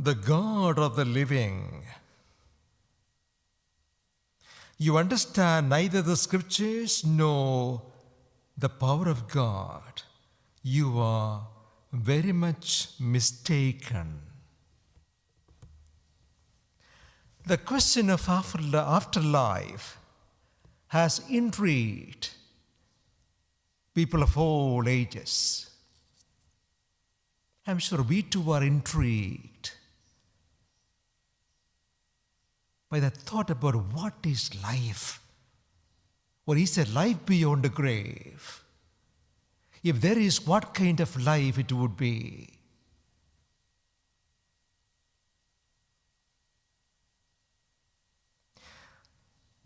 the God of the living. You understand neither the scriptures nor the power of God. You are very much mistaken. The question of afterlife has intrigued people of all ages. I'm sure we too are intrigued by the thought about what is life, or is there life beyond the grave? If there is, what kind of life it would be?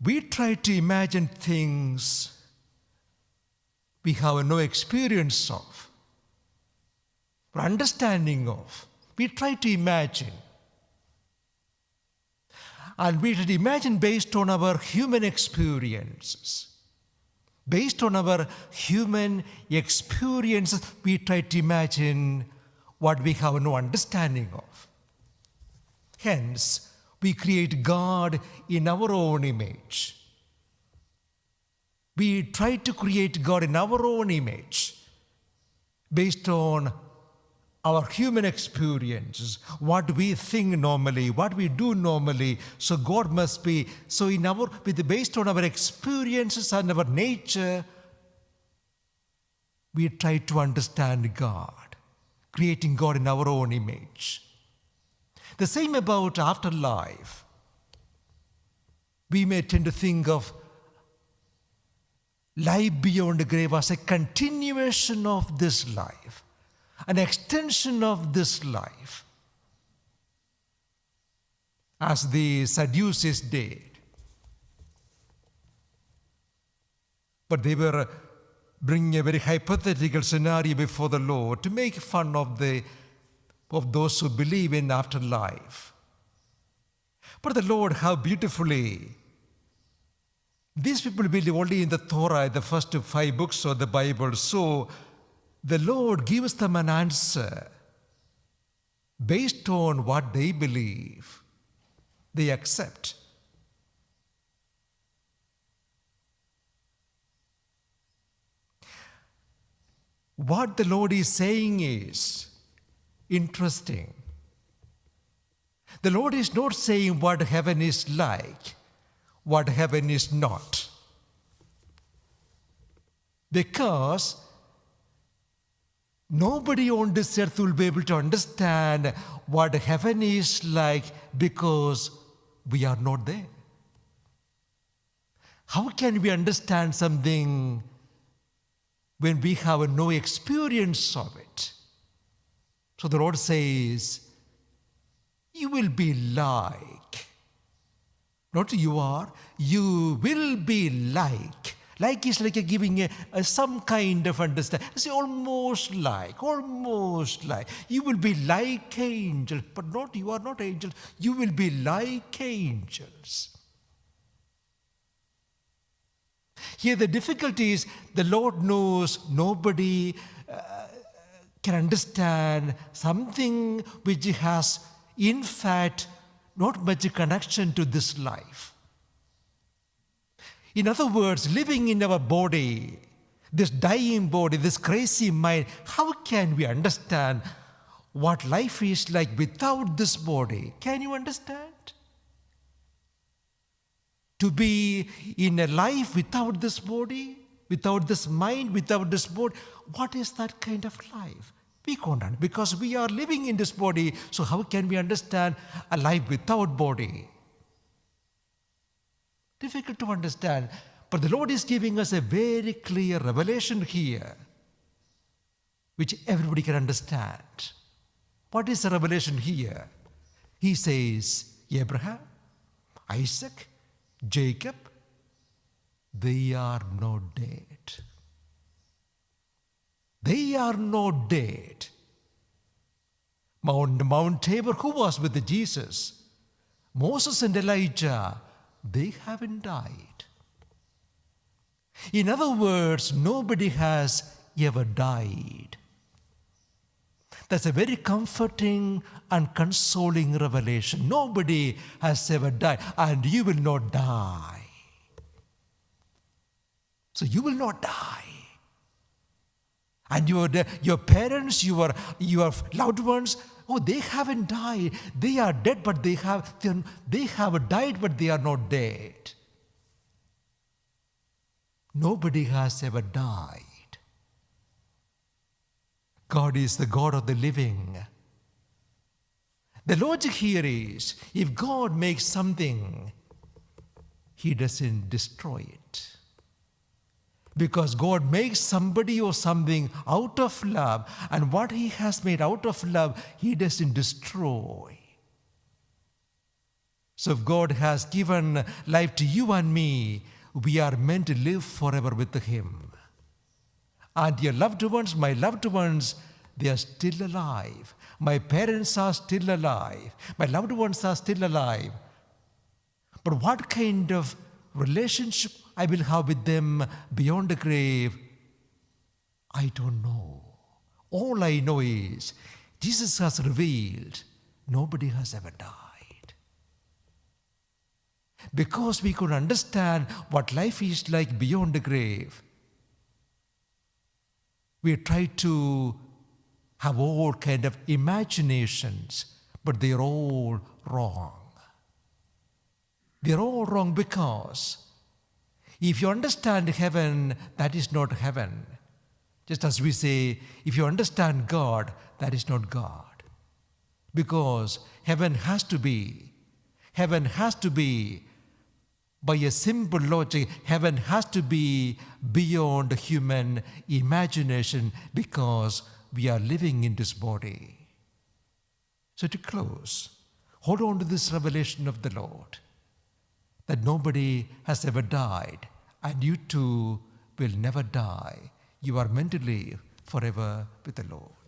We try to imagine things we have no experience of, or understanding of. We try to imagine. And we should imagine based on our human experiences. Based on our human experiences, we try to imagine what we have no understanding of. Hence, we create God in our own image. We try to create God in our own image based on our human experiences, what we think normally, what we do normally. So God must be, so based on our experiences and our nature, we try to understand God, creating God in our own image. The same about afterlife. We may tend to think of life beyond the grave as a continuation of this life, an extension of this life, as the Sadducees did. But they were bringing a very hypothetical scenario before the Lord to make fun of those who believe in afterlife. But the Lord, how beautifully, these people believe only in the Torah, the first 5 books of the Bible. So the Lord gives them an answer based on what they believe, they accept. What the Lord is saying is interesting. The Lord is not saying what heaven is like, what heaven is not. Because nobody on this earth will be able to understand what heaven is like because we are not there. How can we understand something when we have no experience of it? So the Lord says, you will be like, not you are, you will be like. Like is like giving some kind of understanding. It's almost like. You will be like angels, but not, you are not angels. You will be like angels. Here the difficulty is the Lord knows nobody can understand something which has, in fact, not much connection to this life. In other words, living in our body, this dying body, this crazy mind, how can we understand what life is like without this body? Can you understand? To be in a life without this body, without this mind, without this body, what is that kind of life? We can't understand because we are living in this body, so how can we understand a life without body? Difficult to understand, but the Lord is giving us a very clear revelation here, which everybody can understand. What is the revelation here? He says, Abraham, Isaac, Jacob, they are not dead. They are not dead. Mount Tabor, who was with Jesus? Moses and Elijah, they haven't died. In other words, nobody has ever died. That's a very comforting and consoling revelation. Nobody has ever died, and you will not die. So you will not die. And your parents, your loved ones, oh, they haven't died. They are dead, but they have died, but they are not dead. Nobody has ever died. God is the God of the living. The logic here is, if God makes something, He doesn't destroy it. Because God makes somebody or something out of love, and what He has made out of love, He doesn't destroy. So if God has given life to you and me, we are meant to live forever with Him. And your loved ones, my loved ones, they are still alive. My parents are still alive. My loved ones are still alive. But what kind of relationship I will have with them beyond the grave, I don't know. All I know is Jesus has revealed nobody has ever died. Because we could understand what life is like beyond the grave, we try to have all kind of imaginations, but they're all wrong. They're all wrong because if you understand heaven, that is not heaven. Just as we say, if you understand God, that is not God. Because heaven has to be, by a simple logic, heaven has to be beyond human imagination because we are living in this body. So to close, hold on to this revelation of the Lord, that nobody has ever died, and you too will never die. You are meant to live forever with the Lord.